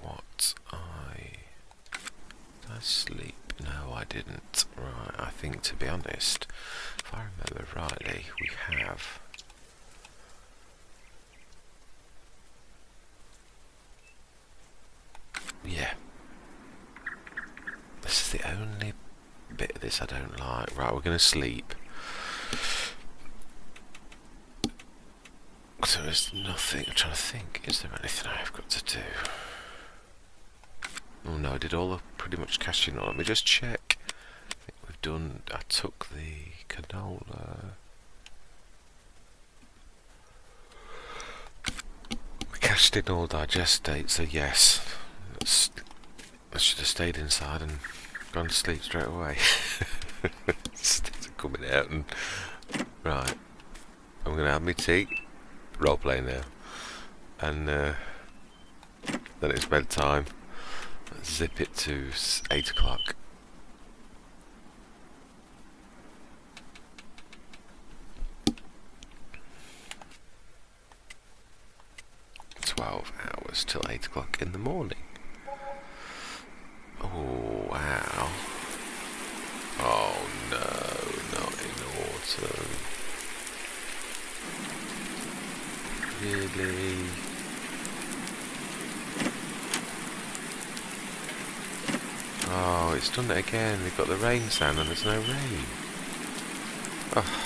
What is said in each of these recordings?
what did I sleep? No, I didn't. Right, I think, to be honest, if I remember rightly, we have... Yeah. This is the only bit of this I don't like. Right, we're going to sleep. So there's nothing... I'm trying to think. Is there anything I've got to do? Oh no, I did all the pretty much cashing on. Let me just check. I think we've done... I took the canola... We cashed in all digest dates, so yes. I should have stayed inside and gone to sleep straight away. Instead of coming out and... Right. I'm going to have my tea. Roleplay now. And then it's bedtime. Let's zip it to 8 o'clock. Hours till 8 o'clock in the morning. Oh wow. Oh no, not in autumn. Really? Oh, it's done it again. They've got the rain sound and there's no rain. Oh.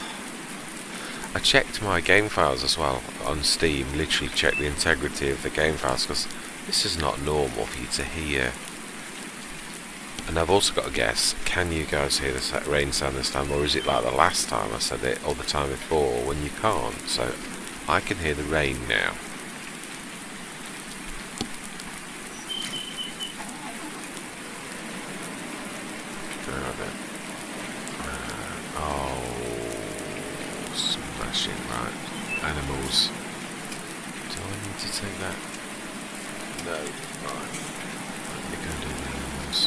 I checked my game files as well on Steam, literally checked the integrity of the game files, because this is not normal for you to hear. And I've also got to guess, can you guys hear the rain sound this time, or is it like the last time I said it, or the time before, when you can't? So I can hear the rain now. Right, animals. Do I need to take that? No. Right. Let me go and do the animals.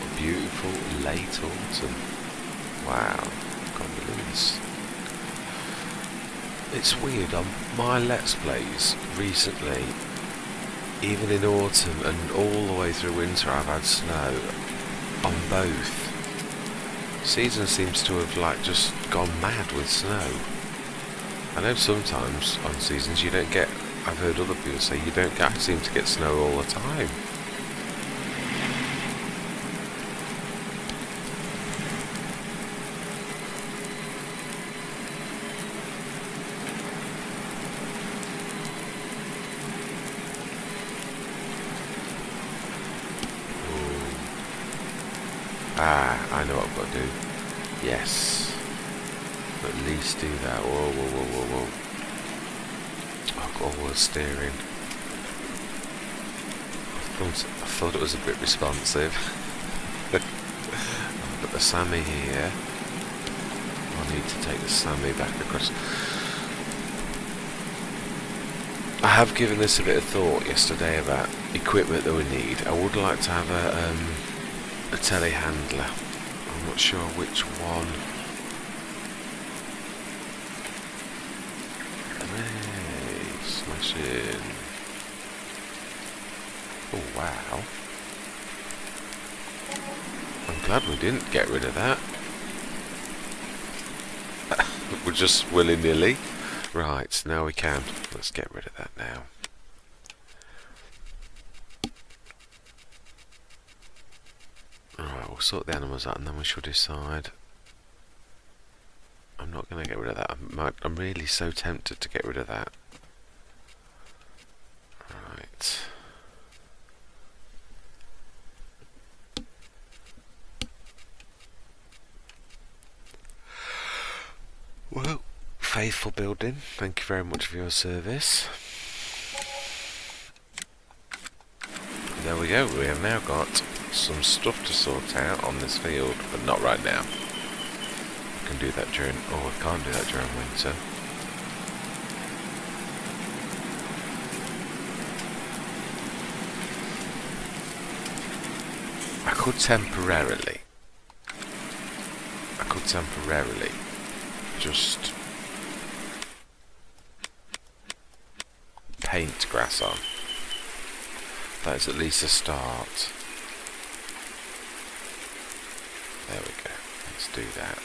A beautiful late autumn. Wow. Can't believe this. It's weird, on my Let's Plays recently, even in autumn and all the way through winter, I've had snow on both. Season seems to have like just gone mad with snow. I know sometimes on seasons you don't get, I've heard other people say you don't seem to get snow all the time. I know what I've got to do. Yes. At least do that. Whoa, whoa, whoa, whoa, whoa. I've got all the steering. I thought it was a bit responsive. I've got the Sammy here. I need to take the Sammy back across. I have given this a bit of thought yesterday about equipment that we need. I would like to have a telehandler. I'm not sure which one. Hey, smash in. Oh wow. I'm glad we didn't get rid of that. We're just willy-nilly. Right, now we can. Let's get rid of that now. Alright, we'll sort the animals out and then we shall decide. I'm not going to get rid of that. I'm really so tempted to get rid of that. Right. Well, faithful building, thank you very much for your service. There we go, we have now got some stuff to sort out on this field, but not right now. I can do that during, oh I can't do that during winter. I could temporarily just paint grass on. That is at least a start. There we go. Let's do that.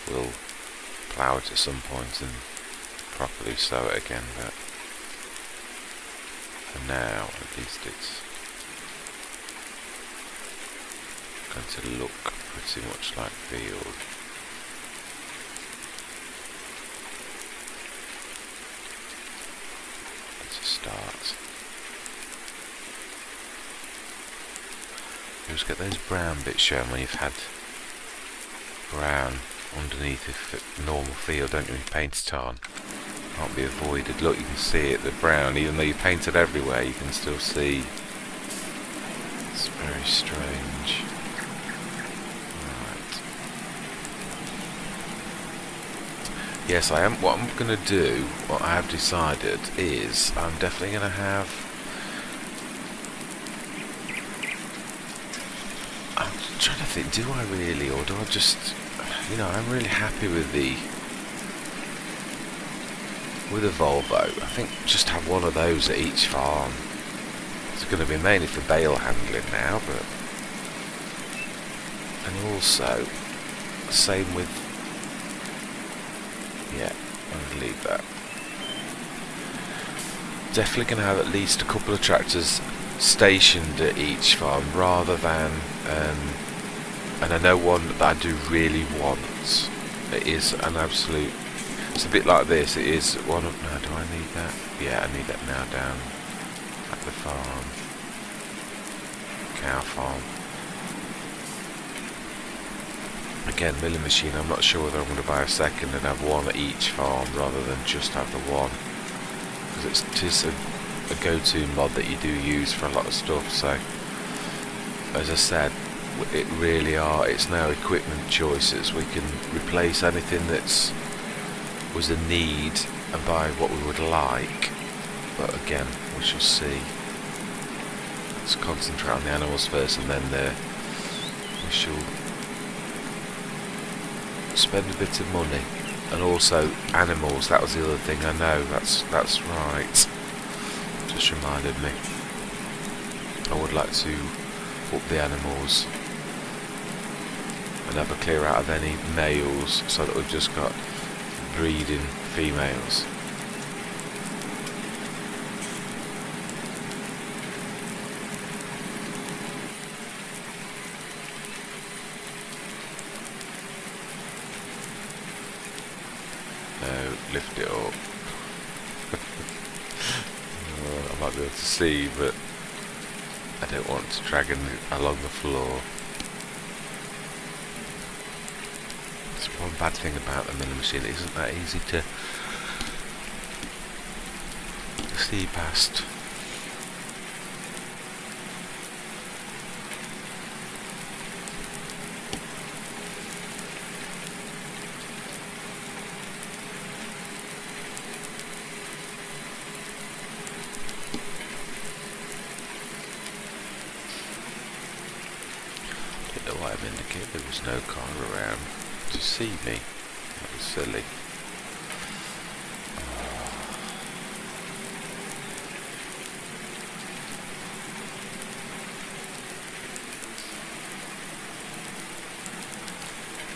We'll plough it at some point and properly sow it again, but for now at least it's going to look pretty much like field. It's a start. You always get those brown bits shown when you've had brown underneath a normal field, don't you, when you paint it on? Can't be avoided. Look, you can see it, the brown, even though you painted everywhere, you can still see. It's very strange. Right. Yes, I am. What I'm going to do, what I have decided is, I'm definitely going to have. I'm trying to think, do I really, or do I just, you know, I'm really happy with the Volvo. I think just have one of those at each farm. It's going to be mainly for bale handling now, but and also same with, yeah, I'm going to leave that. Definitely going to have at least a couple of tractors stationed at each farm rather than and I know one that I do really want. It is an absolute. It's a bit like this. It is one of. No, do I need that? Yeah, I need that now down at the farm, cow farm. Again, milling machine. I'm not sure whether I'm going to buy a second and have one at each farm rather than just have the one, because it is a go-to mod that you do use for a lot of stuff. So, as I said, it really are. It's now equipment choices. We can replace anything that's was a need and buy what we would like. But again, we shall see. Let's concentrate on the animals first, and then we shall spend a bit of money. And also animals. That was the other thing. I know. That's right. Just reminded me. I would like to up the animals and have a clear out of any males, so that we've just got breeding females. No, lift it up. I might be able to see, but I don't want to drag it along the floor. It's one bad thing about the milling machine. It isn't that easy to see past. There was no car around to see me. That was silly.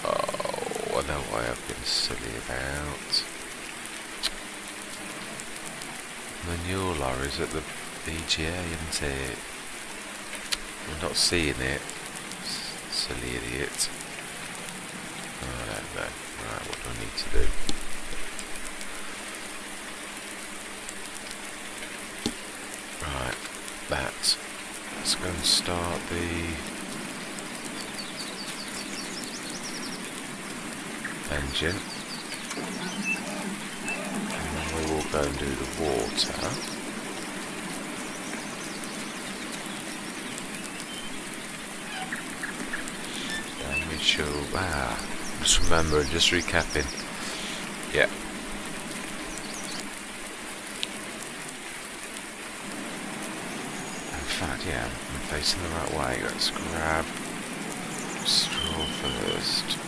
Oh, I know why I've been silly about. Manure lorries at the BGA, isn't it? I'm not seeing it. Silly idiot. Oh, I don't know. Right, what do I need to do? Right, that. Let's go and start the engine. And then we will go and do the water. Just remembering, just recapping. Yeah. bloody hell, I'm facing the right way. Let's grab straw first.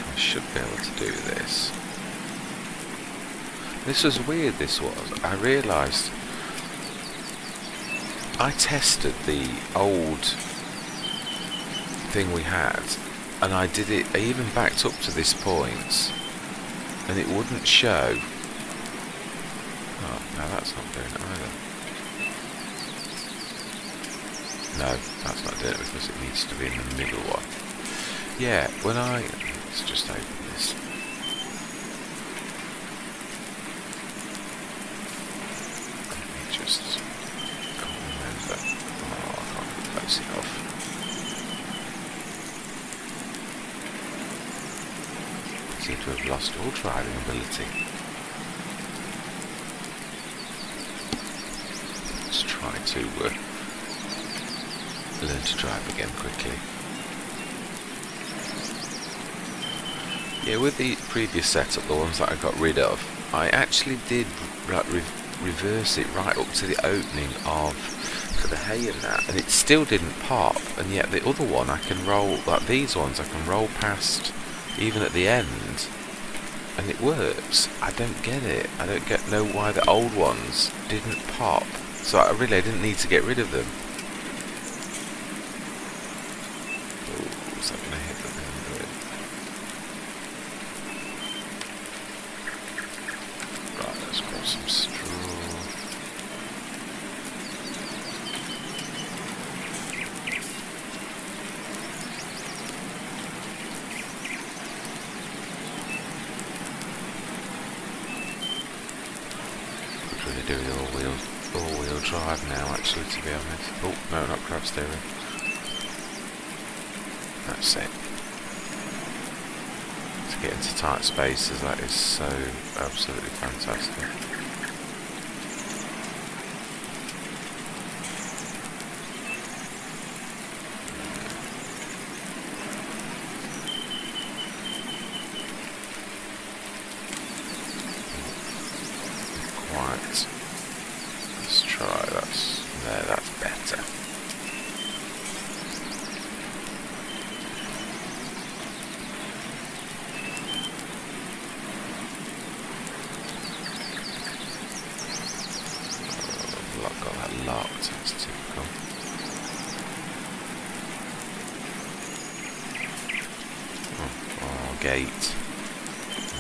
I should be able to do this. This was weird, this was. I realised I tested the old thing we had, and I did it, I even backed up to this point, and it wouldn't show. Oh, no, that's not doing it either. No, that's not doing it because it needs to be in the middle one. Yeah, when let's just open this. Let me just, can't remember. Oh, I can't get close enough. I seem to have lost all driving ability. Let's try to learn to drive again quickly. Yeah, with the previous setup, the ones that I got rid of, I actually did reverse it right up to the opening for the hay and that, and it still didn't pop. And yet the other one, I can roll, like these ones, I can roll past even at the end, and it works. I don't get it. I don't know why the old ones didn't pop. So I didn't need to get rid of them. Oh, is that going to hit the end of it? Right, let's grab some straw. What do we do with all-wheel drive now, actually, to be honest? Oh, no, not grab steering. That's it. To get into tight spaces, that is so absolutely fantastic. Quite. Let's try that's better. Oh, got that locked, that's typical. Oh, gate.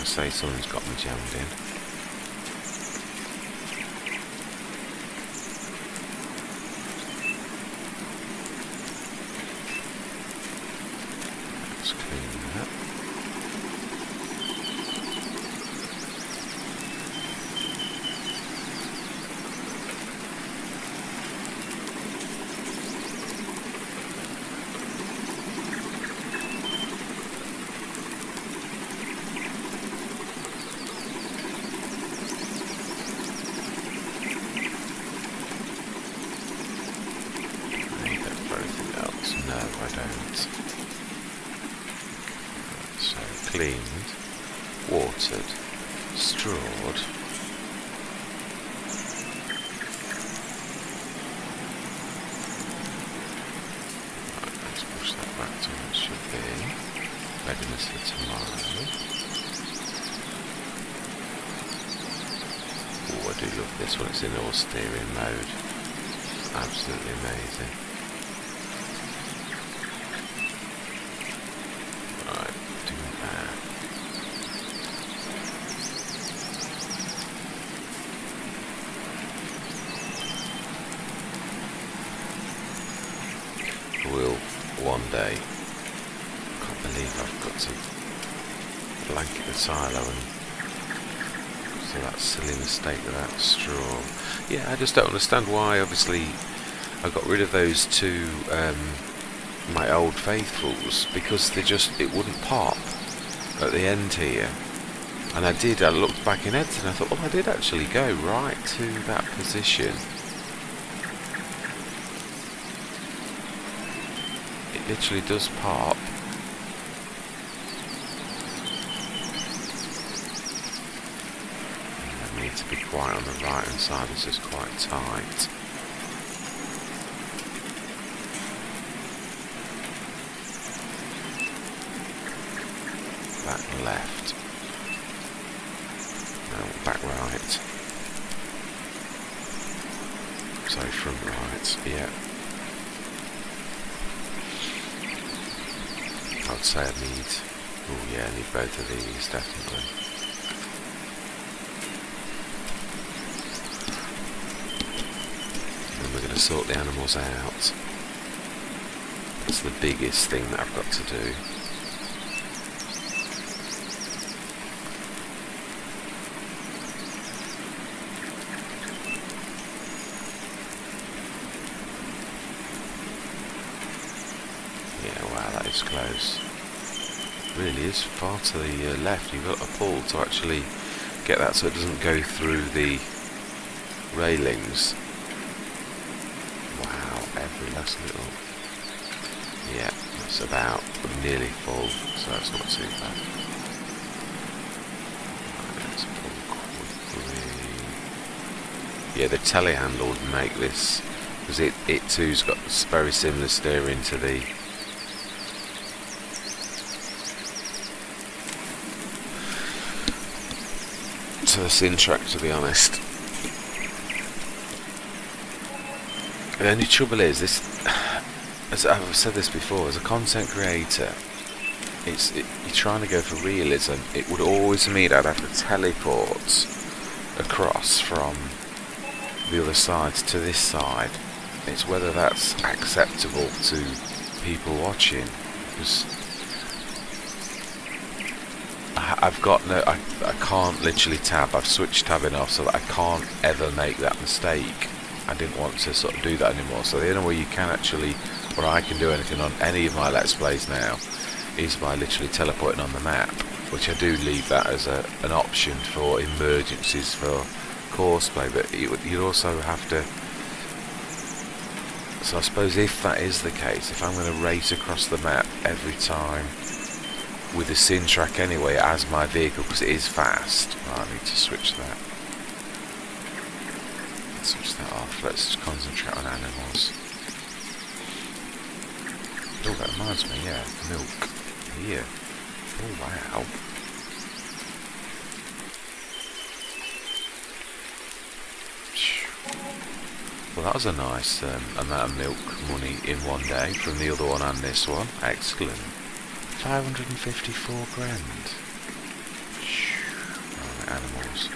I say someone's got me jammed in. So cleaned, watered, strawed. Right, let's push that back to where it should be. Readiness for tomorrow. Oh, I do love this one. It's in all steering mode. Absolutely amazing. Will one day. Can't believe I've got to blanket the silo and so that silly mistake with that straw. Yeah, I just don't understand why. Obviously, I got rid of those two my old faithfuls because it wouldn't pop at the end here. And I looked back in Edson and I thought, oh, I did actually go right to that position. It literally does pop. to be quite on the right hand side. This is quite tight. Back left. No, back right. Sorry, front right. Yeah. I would say I need. Oh yeah, I need both of these definitely. And we're going to sort the animals out. That's the biggest thing that I've got to do. It's close. It really is far to the left. You've got a pull to actually get that so it doesn't go through the railings. Wow, every last little. Yeah, that's about nearly full, so that's not too bad. Let's pull quickly. Yeah, the telehandle would make this, because it too's got very similar steering to the Sintrack, to be honest. The only trouble is this, as I've said this before, as a content creator, you're trying to go for realism. It would always mean I'd have to teleport across from the other side to this side. It's whether that's acceptable to people watching, because I've got no, I can't literally tab. I've switched tabbing off so that I can't ever make that mistake. I didn't want to sort of do that anymore. So the only way you can actually, or I can do anything on any of my Let's Plays now, is by literally teleporting on the map, which I do leave that as an option for emergencies for course play. But you'd also have to. So I suppose if that is the case, if I'm going to race across the map every time with the Sintrack anyway as my vehicle, because it is fast. I need to switch that. Let's switch that off. Let's just concentrate on animals. Oh, that reminds me, yeah, milk. Here. Oh, wow. Well, that was a nice amount of milk money in one day from the other one and this one. Excellent. 554 grand. Right, animals.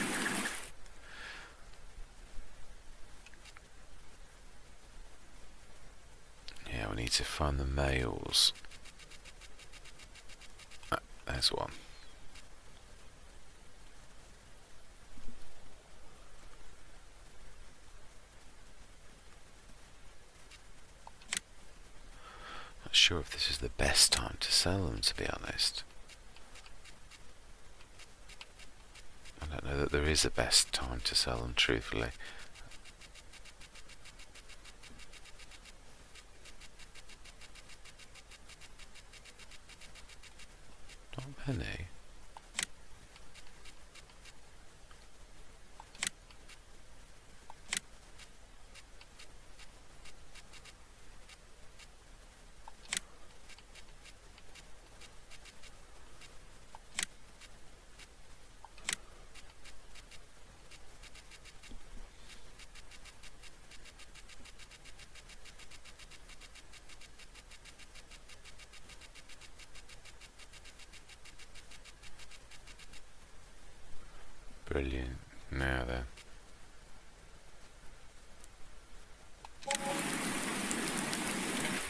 Yeah, we need to find the males. There's one. Not sure if this is the best time to sell them, to be honest. I don't know that there is a best time to sell them, truthfully. Not many. Brilliant. Now then.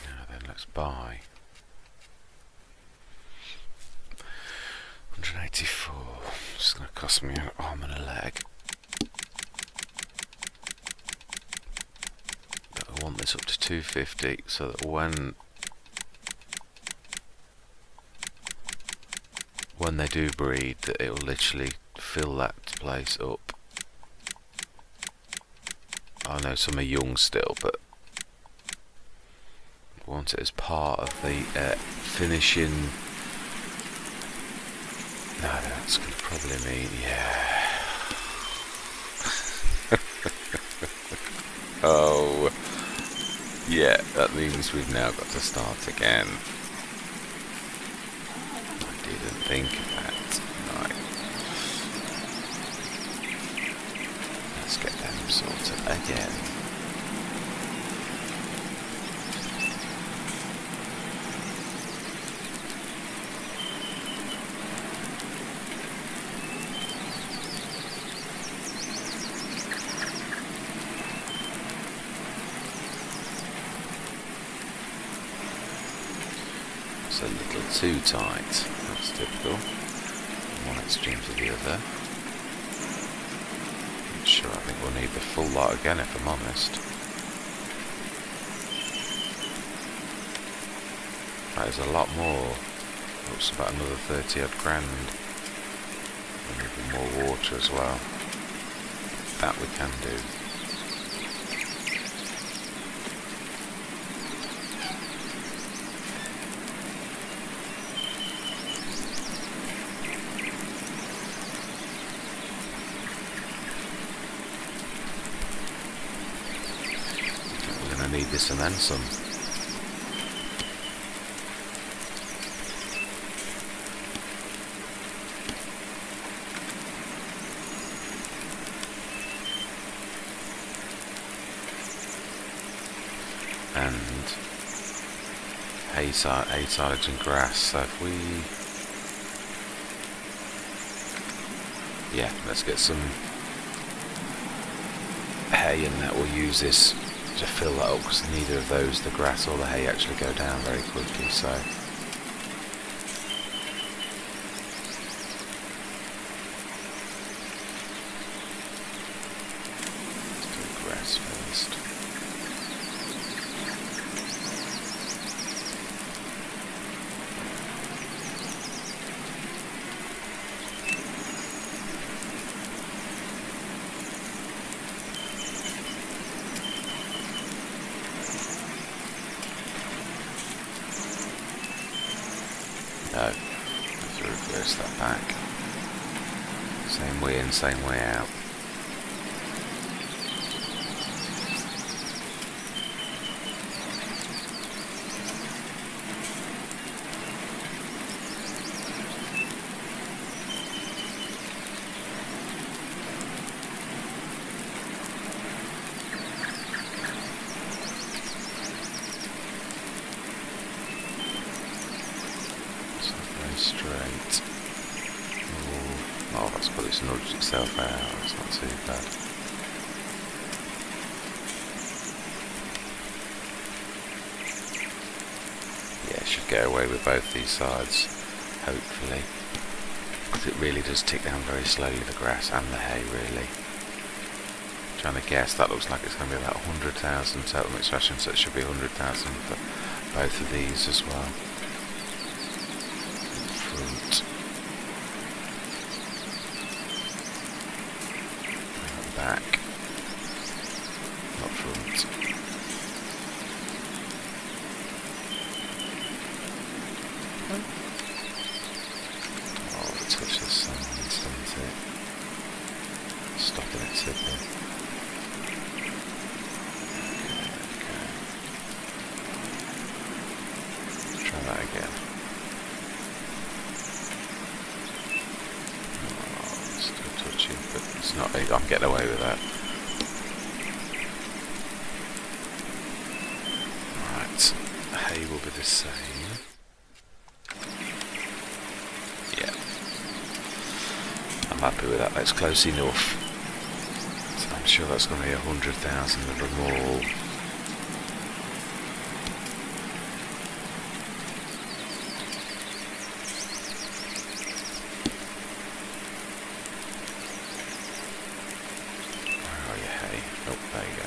Now then, let's buy. 184. It's going to cost me an arm and a leg. But I want this up to 250 so that when they do breed, that it will literally fill that place up. I know some are young still, but I want it as part of the finishing. No, that's going to probably mean, yeah. Oh, yeah, that means we've now got to start again. I didn't think of that. Right. Let's get them sorted again. A little too tight. That's typical. One extreme to the other. Not sure, I think we'll need the full lot again if I'm honest. That is a lot more. Looks about another 30 odd grand. And maybe more water as well. That we can do. Need this and then some. And hay silage and grass. So if we, yeah, let's get some hay and that we'll use this to fill that up, because neither of those, the grass or the hay, actually go down very quickly, so let's do grass first. No, I have to reverse that back. Same way in, same way out. Straight. Oh, that's good, it's nudged itself out, it's not too bad. Yeah, should get away with both these sides, hopefully. Because it really does tick down very slowly, the grass and the hay, really. Trying to guess, that looks like it's going to be about 100,000 total mixed ration, so it should be 100,000 for both of these as well. Front. Back. Not front. Oh, it touches some lines, doesn't it? Stopping it tipping. Okay. Try that again. But it's not, I'm getting away with that. Right, hay will be the same. Yeah. I'm happy with that, that's close enough. So I'm sure that's going to be 100,000 of them all. Oh, there you go.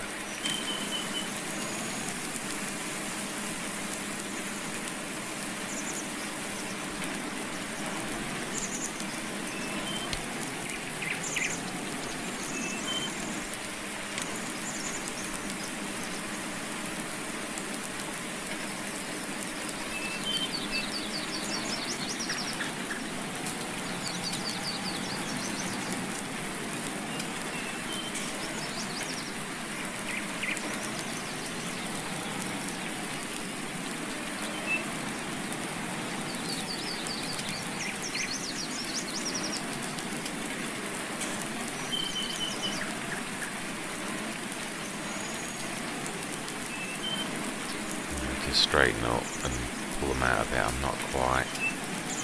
straighten up and pull them out of it. I'm not quite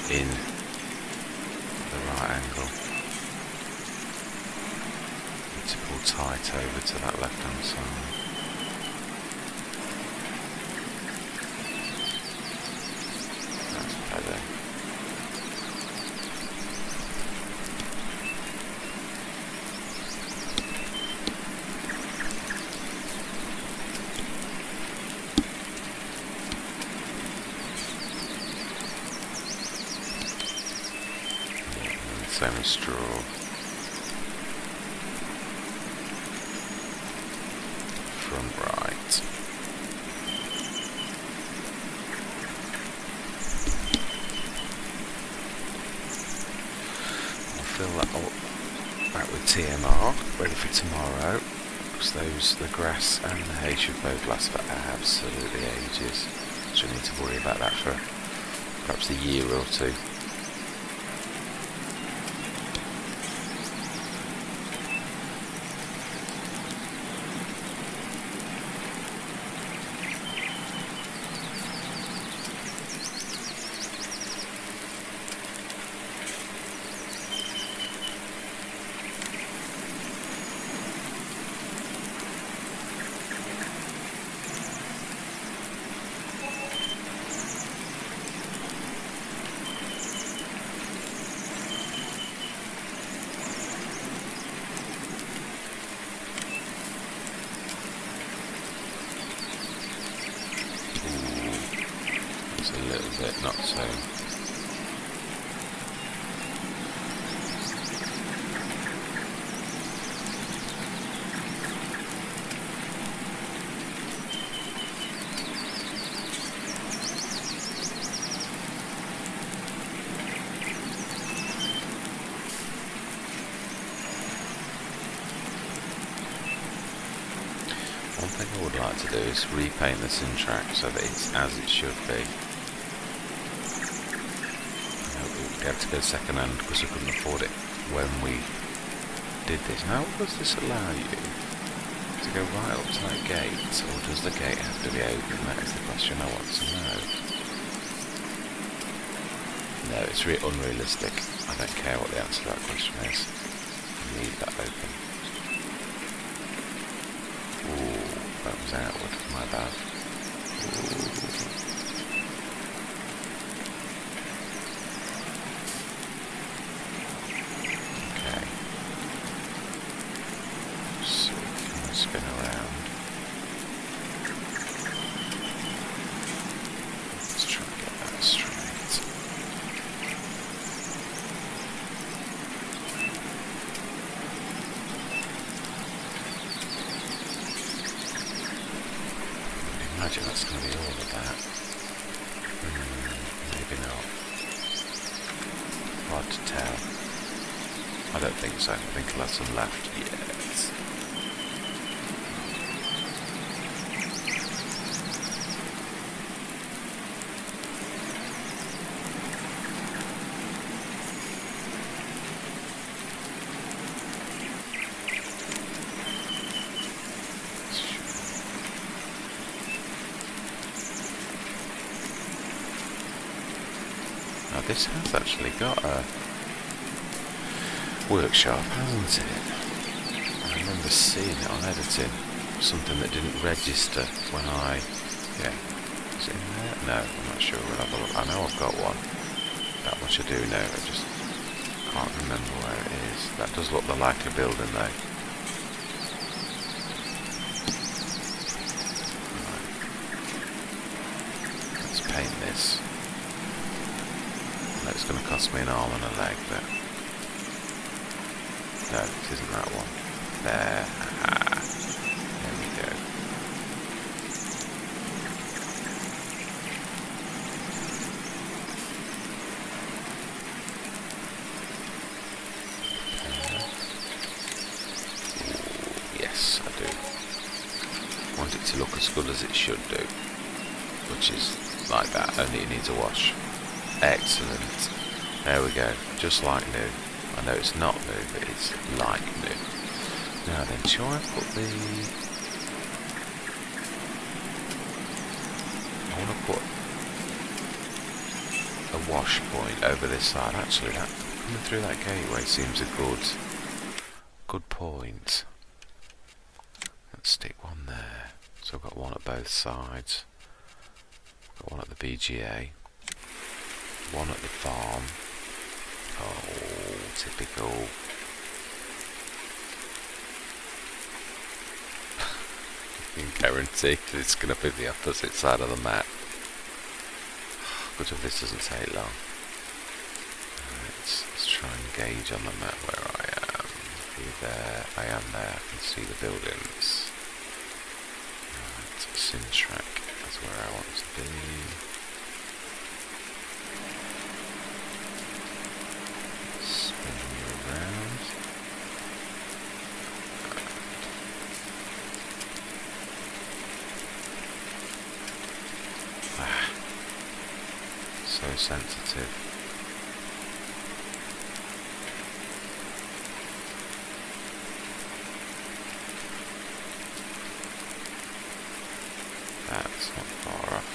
in the right angle. Need to pull tight over to that left hand side. That's better. Same straw. From right. I'll fill that up back with TMR, ready for tomorrow. Because the grass and the hay should both last for absolutely ages. So I need to worry about that for perhaps a year or two. A little bit, not so. One thing I would like to do is repaint the Syntrack so that it's as it should be. We had to go second hand because we couldn't afford it when we did this. Now, does this allow you to go right up to that gate, or does the gate have to be open? That is the question I want to know. No, it's unrealistic. I don't care what the answer to that question is. Leave that open. Ooh, that was outward. My bad. Ooh. Spin around. Let's try and get that straight. I imagine that's going to be all of that. Maybe not. Hard to tell. I don't think so. I think I'll have some left. Yes. Now this has actually got a workshop, hasn't it? I remember seeing it on editing. Something that didn't register when yeah. Is it in there? No, I'm not sure. We'll have a look. I know I've got one. That much I do know. I just can't remember where it is. That does look like a building though. Right. Let's paint this. It's going to cost me an arm and a leg, but no, it isn't that one. There, there we go. Ooh, yes, I do. Want it to look as good as it should do, which is like that. Only it needs a wash. Excellent. There we go. Just like new. I know it's not new, but it's like new. Now then, shall I put the... I want to put a wash point over this side. Actually, that coming through that gateway seems a good point. Let's stick one there. So I've got one at both sides. Got one at the BGA. One at the farm. Oh, typical. You can guarantee that it's going to be the opposite side of the map. Good if this doesn't take long. Let's try and gauge on the map where I am. Are you there? I am there. I can see the buildings. Right, Sintrack. That's where I want to be. Spin you around. So sensitive. That's not far off.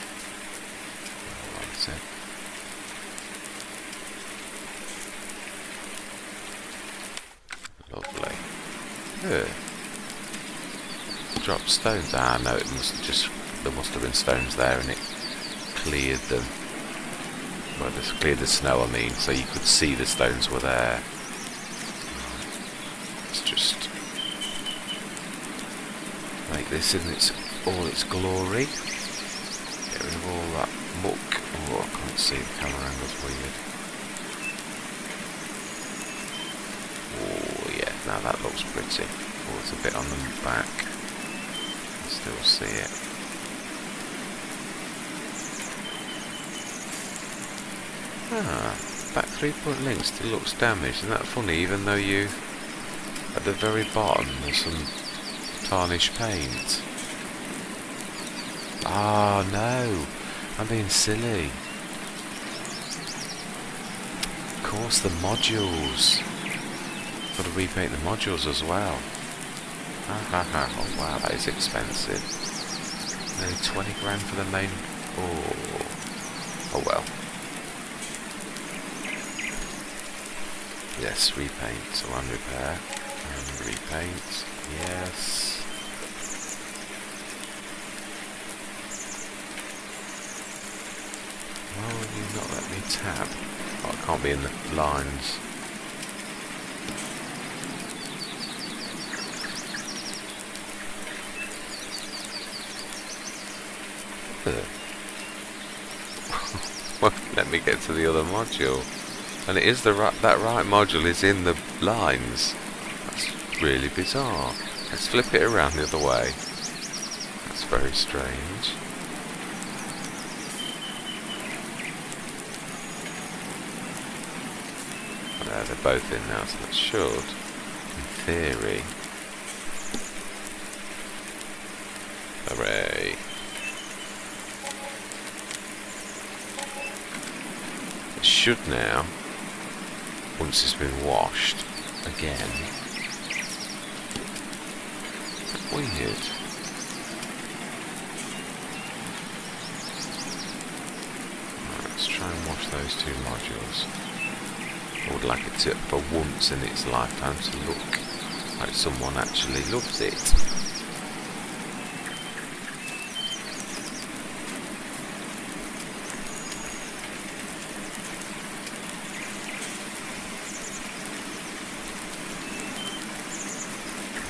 Lovely. Good. Drop stones. Ah, no, it must have just. There must have been stones there, and it cleared them. Well, just cleared the snow, I mean, so you could see the stones were there. Let's just make this in all its glory. Get rid of all that muck. Oh, I can't see, the camera angle's weird. Oh yeah, now that looks pretty. Oh, it's a bit on the back. I still see it. Ah, back 3-point link still looks damaged. Isn't that funny? Even though you, at the very bottom, there's some tarnished paint. Ah, no. I'm being silly. Of course, the modules. Got to repaint the modules as well. Oh wow, that is expensive. Nearly 20 grand for the main. Oh well. Yes, repaint. So one repair and repaint. Yes. Why will you not let me tab? Oh, I can't be in the lines. Let me get to the other module. And it is that right module is in the lines. That's really bizarre. Let's flip it around the other way. That's very strange. There, they're both in now, so that should, in theory. Hooray. It should now, once it's been washed again. Weird. Right, let's try and wash those two modules. I would like it to, for once in its lifetime, to look like someone actually loves it.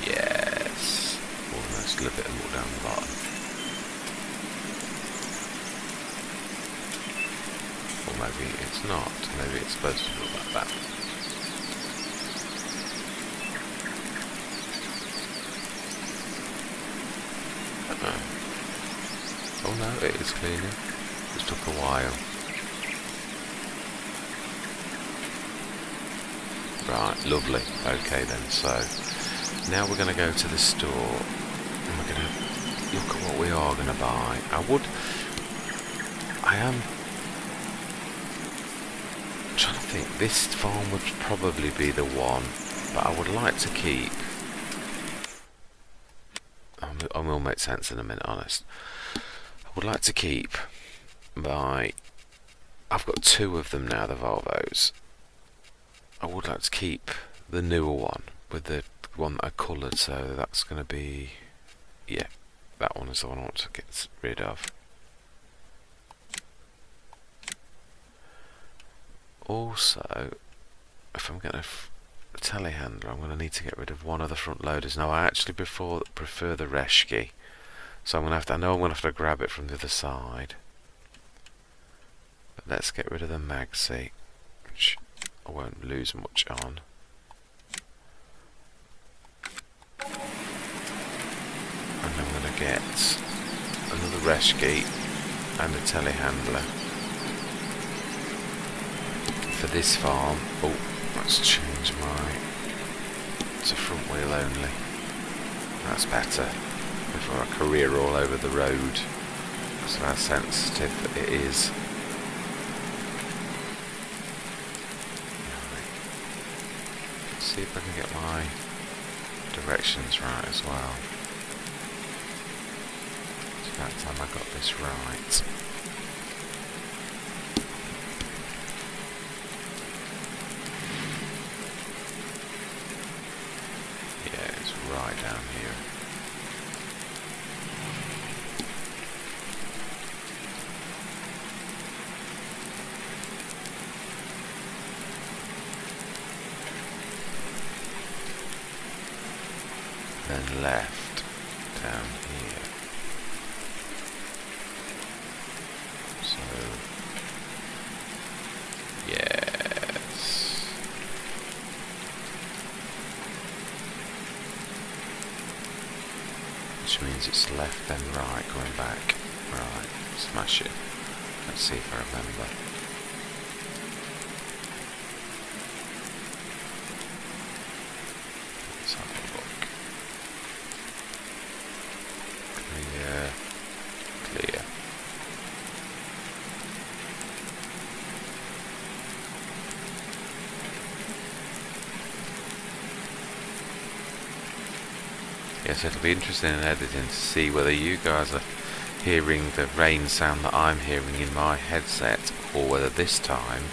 Yes. Almost a little bit more down the bottom. Or maybe it's not. Maybe it's supposed to look like that. Oh no, it is cleaning. It took a while. Right, lovely. Okay then, so now we're going to go to the store and we're going to look at what we are going to buy. I am trying to think. This farm would probably be the one, but I would like to keep. I will make sense in a minute, honest. I would like to keep I've got two of them now, the Volvos. I would like to keep the newer one with the one that I coloured, so that's going to be, yeah, that one is the one I want to get rid of. Also, if I'm going to telehandler, I'm going to need to get rid of one of the front loaders. Now, I actually prefer the Reschke, so I'm going to have to, I know I'm going to have to grab it from the other side. But let's get rid of the mag seat, which I won't lose much on. And I'm going to get another Reschke and a telehandler for this farm. Oh, let's change to front wheel only. That's better before I career all over the road because of how sensitive it is. Let's see if I can get my directions right as well. It's about time I got this right. Right down here. Then left down here. So yes. Which means it's left then right going back. Right, smash it. Let's see if I remember. Let's have a look. Clear. Clear. Yes, it'll be interesting in editing to see whether you guys are hearing the rain sound that I'm hearing in my headset, or whether this time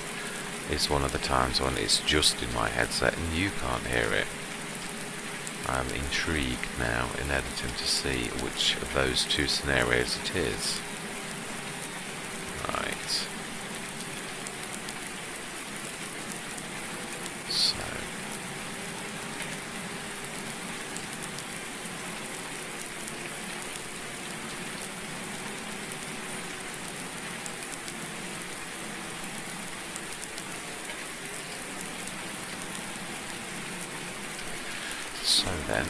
is one of the times when it's just in my headset and you can't hear it. I'm intrigued now in editing to see which of those two scenarios it is. Right. So then,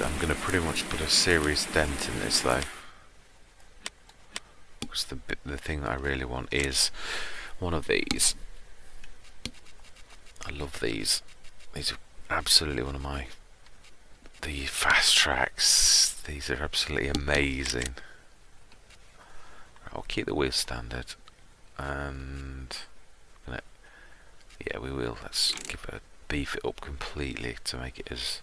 I'm going to pretty much put a serious dent in this though, because the thing that I really want is one of these. I love these. These are absolutely one of the fast tracks. These are absolutely amazing. I'll keep the wheel standard, and yeah, we will. Let's beef it up completely to make it as,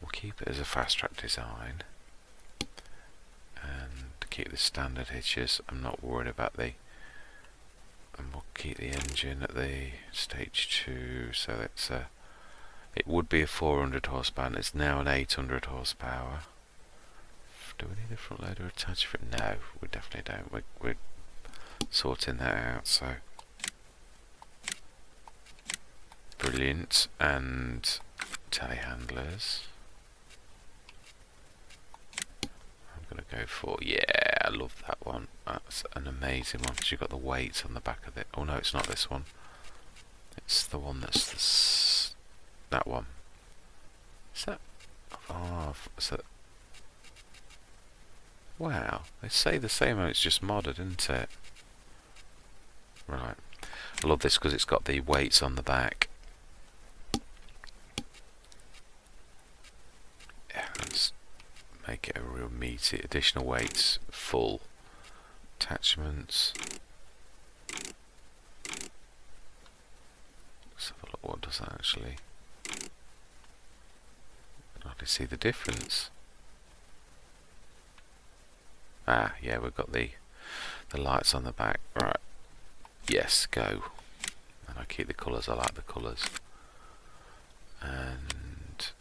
we'll keep it as a fast track design, and keep the standard hitches. I'm not worried about and we'll keep the engine at the stage 2, so it's it would be a 400 horsepower and it's now an 800 horsepower. Do we need a front loader attached for it? No, we definitely don't. We're sorting that out, so brilliant. And telehandlers, I'm going to go for, yeah, I love that one. That's an amazing one because you've got the weights on the back of it. Oh no, it's not this one. It's the one that's that one. Is that? Oh, so wow, they say the same and it's just modded, isn't it? Right, I love this because it's got the weights on the back. Yeah, let's make it a real meaty. Additional weights, full attachments. Let's have a look. What does that actually? I can hardly see the difference. Ah, yeah, we've got the The lights on the back. Right. Yes, go. And I keep the colours. I like the colours. And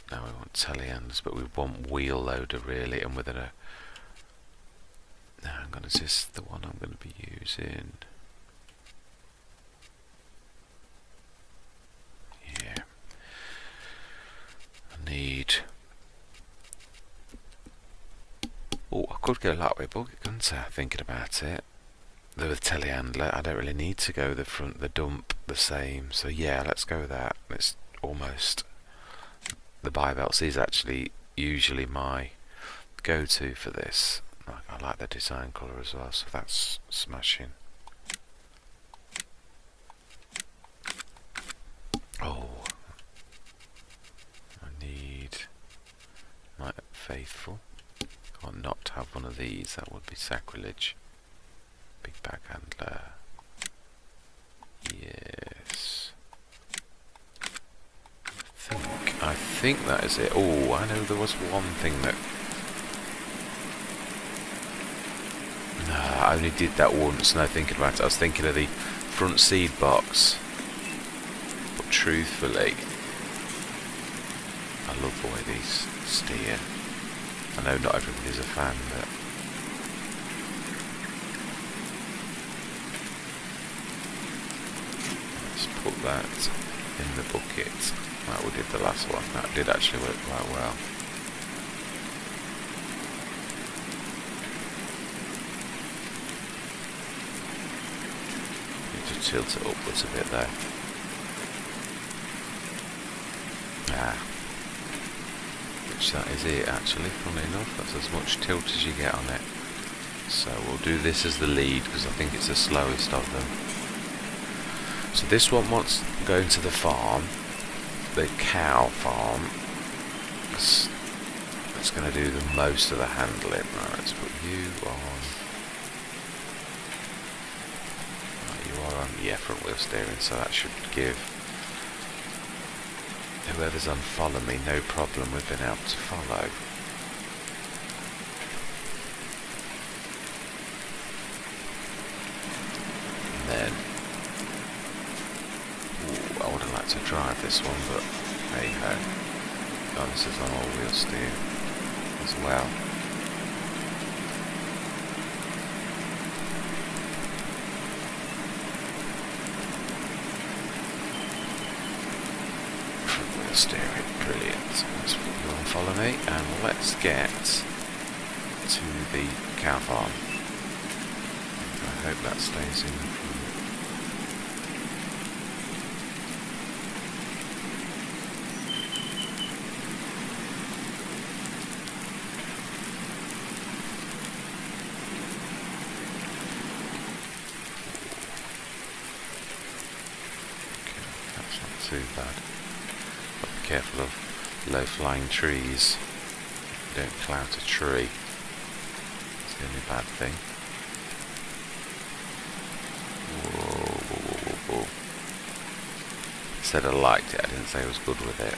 now we want telehandlers, but we want wheel loader really, and with a. Now hang on, is this the one I'm going to be using? Yeah. I need. Oh, I could go lightweight bucket, couldn't I? Thinking about it. With telehandler, I don't really need to go the front, the dump, the same. So yeah, let's go with that. It's almost the bi-belts is actually usually my go-to for this. I like the design colour as well, so that's smashing. Oh, I need my faithful. Or not to have one of these, that would be sacrilege. Big bag handler. Yes. I think that is it. Oh, I know there was one thing that. No, I only did that once. Now thinking about it, I was thinking of the front seed box. But truthfully, I love the way these steer. I know not everybody's a fan, but let's put that in the bucket. Like we did the last one. That did actually work quite well. Need to tilt it upwards a bit there. Which that is it actually, funnily enough. That's as much tilt as you get on it. So we'll do this as the lead because I think it's the slowest of them. So this one wants going to the farm, the cow farm. That's going to do the most of the handling. Right, let's put you on. Right, you are on, yeah, front wheel steering, so that should give whoever's unfollow me no problem with being able to follow. And then, ooh, I would have liked to drive this one, but hey ho. Oh, this is on all-wheel steer as well. Steer it, brilliant. Let's put you on follow me and let's get to the cow farm. I hope that stays in. Okay, that's not too bad. Careful of low-flying trees. Don't clout a tree. It's the only bad thing. Whoa, whoa, whoa, whoa. Said I liked it, I didn't say I was good with it.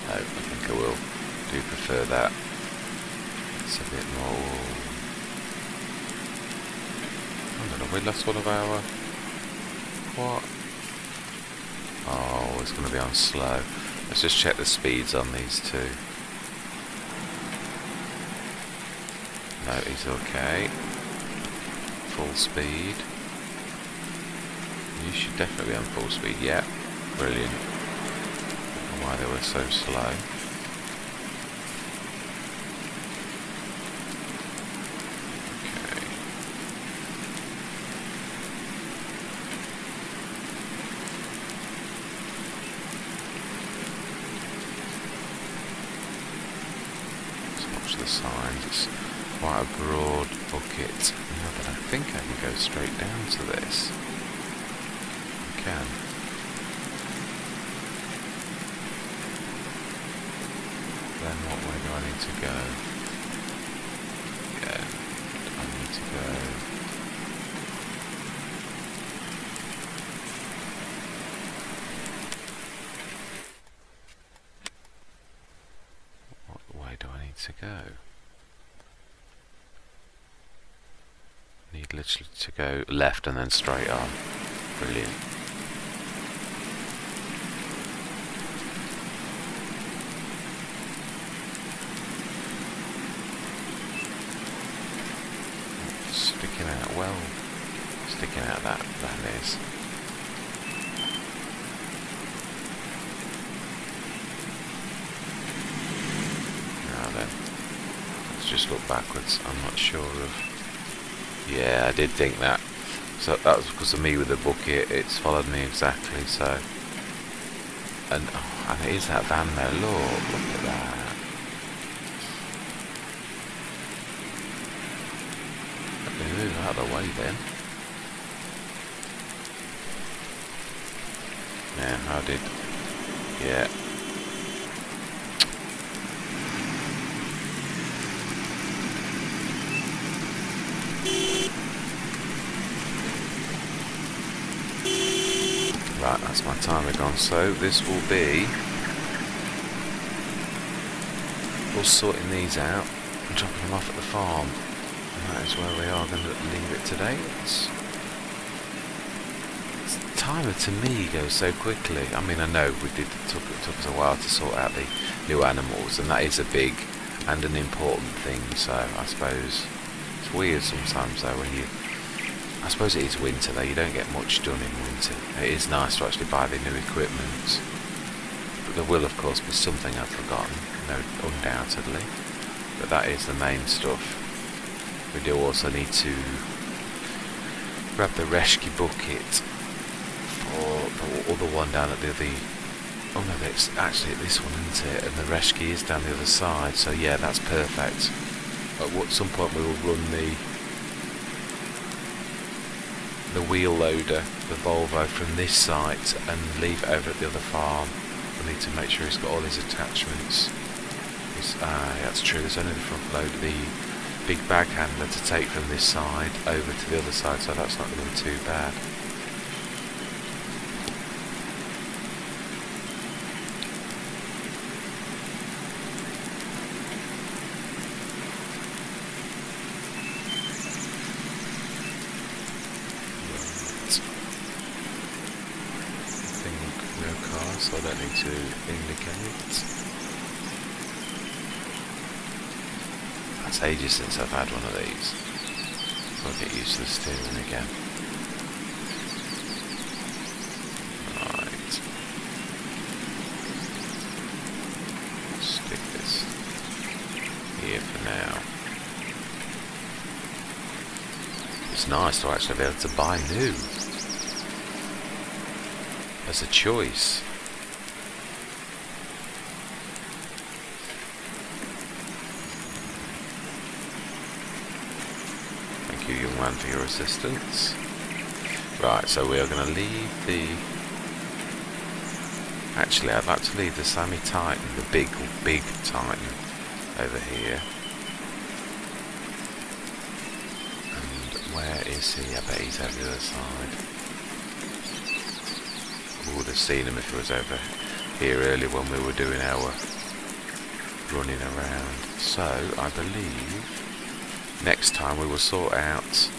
No, I think I will. Do prefer that. It's a bit more. I don't know, we lost one of our. What? Oh, it's going to be on slow. Let's just check the speeds on these two. No, he's okay. Full speed. You should definitely be on full speed. Yeah, brilliant. I don't know why they were so slow. The signs, it's quite a broad bucket. Yeah, but I think I can go straight down to this. I can. Then what way do I need to go? Yeah, I need to go. to go? Need literally to go left and then straight on. Brilliant. Sticking out well. Sticking out that is. Now then, let's just look backwards. I'm not sure of. Yeah, I did think that. So that was because of me with the bucket. It's followed me exactly. So, and it is that van there. Look at that. Let me move out of the way then. Yeah, how did? Yeah. Right, that's my timer gone. So this will be us sorting these out and dropping them off at the farm. And that is where we are going to leave it today. Timer to me goes so quickly. I mean, I know it took us a while to sort out the new animals, and that is a big and an important thing. So I suppose it's weird sometimes though when you. I suppose it is winter though. You don't get much done in winter. It is nice to actually buy the new equipment, but there will of course be something I've forgotten. No, undoubtedly. But that is the main stuff. We do also need to grab the rescue bucket. Or the one down at the oh no, it's actually at this one, isn't it? And the rescue is down the other side, so yeah, that's perfect. At some point we will run the wheel loader, the Volvo, from this site and leave it over at the other farm. We need to make sure he's got all his attachments. Yeah, that's true, there's only the front load of the big bag handler to take from this side over to the other side, so that's not going to be too bad. So I don't need to indicate. That's ages since I've had one of these. I'll get used to the steering again. Right. Stick this here for now. It's nice to actually be able to buy new as a choice. Thank you, young man, for your assistance. Right, so we are going to leave the... Actually, I'd like to leave the Sammy Titan, the big Titan, over here. And where is he? I bet he's over the other side. We would have seen him if he was over here earlier when we were doing our running around. So, I believe next time we will sort out...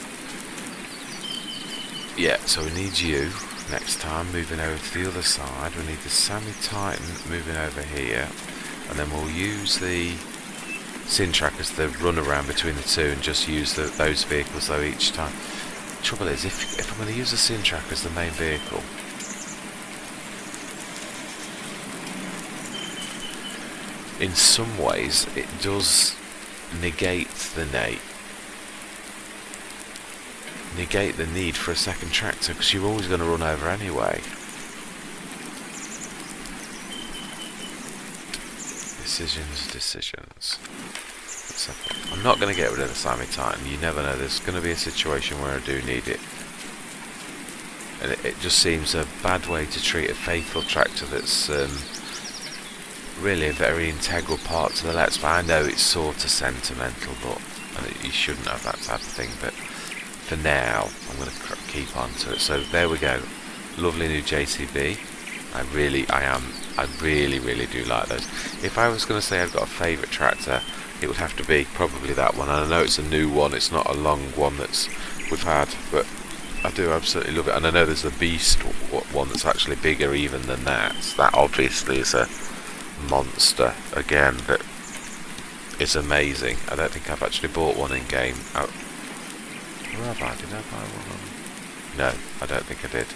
Yeah, so we need you next time moving over to the other side. We need the Sammy Titan moving over here, and then we'll use the Sin Trackers to run around between the two and just use those vehicles though each time. Trouble is, if I'm going to use the Sin Tracker as the main vehicle, in some ways it does negate the need for a second tractor, because you're always going to run over anyway. Decisions. I'm not going to get rid of the Sammy Titan. You never know, there's going to be a situation where I do need it, and it just seems a bad way to treat a faithful tractor that's really a very integral part to the Let's Play. I know it's sort of sentimental, but you shouldn't have that type of thing, but for now I'm going to keep on to it. So there we go, lovely new JCB. I really do like those. If I was going to say I've got a favourite tractor, it would have to be probably that one. And I know it's a new one, it's not a long one that's we've had, but I do absolutely love it. And I know there's a Beast one that's actually bigger even than that. So that obviously is a monster again, that is amazing. I don't think I've actually bought one in game. Oh, where have I? Did I buy one on? No, I don't think I did.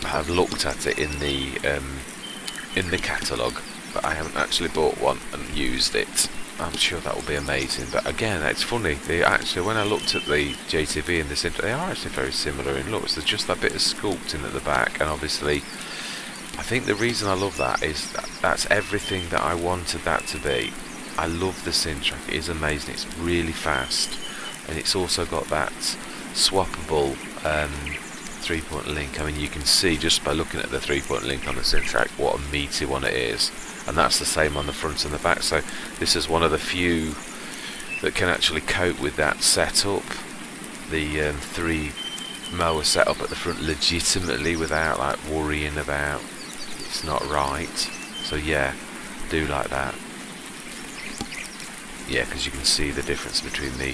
I've looked at it in the catalogue, but I haven't actually bought one and used it. I'm sure that will be amazing. But again, it's funny. They actually, when I looked at the JTV and this, they are actually very similar in looks. There's just that bit of sculpting at the back, and obviously, I think the reason I love that is that's everything that I wanted that to be. I love the Sintrack. It is amazing. It's really fast, and it's also got that swappable 3-point link. I mean, you can see just by looking at the 3-point link on the Sintrack what a meaty one it is, and that's the same on the front and the back. So this is one of the few that can actually cope with that setup, the 3 mower setup at the front legitimately without like worrying about it's not right. So yeah, do like that. Yeah, because you can see the difference between the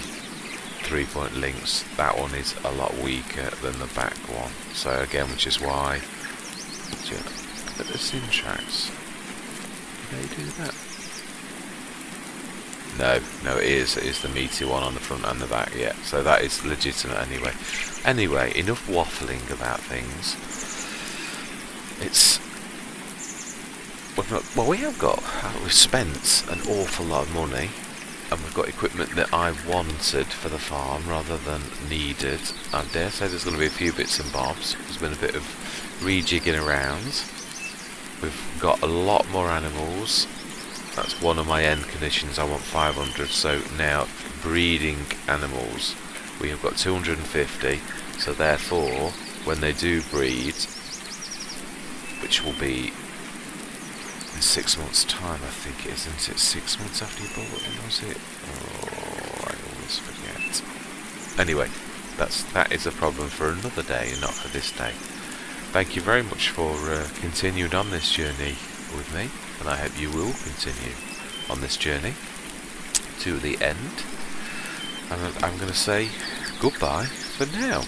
3-point links. That one is a lot weaker than the back one. So again, which is why, look at the Sintracks. Do they do that? No, it is the meaty one on the front and the back. Yeah, so that is legitimate anyway. Anyway, enough waffling about things. We've spent an awful lot of money, and we've got equipment that I wanted for the farm rather than needed. I dare say there's going to be a few bits and bobs. There's been a bit of rejigging around. We've got a lot more animals. That's one of my end conditions. I want 500. So now breeding animals, we have got 250. So therefore, when they do breed, which will be in 6 months' time, I think it is, isn't it? 6 months after you bought it, was it? Oh, I always forget. Anyway, that is a problem for another day and not for this day. Thank you very much for continuing on this journey with me, and I hope you will continue on this journey to the end. And I'm going to say goodbye for now.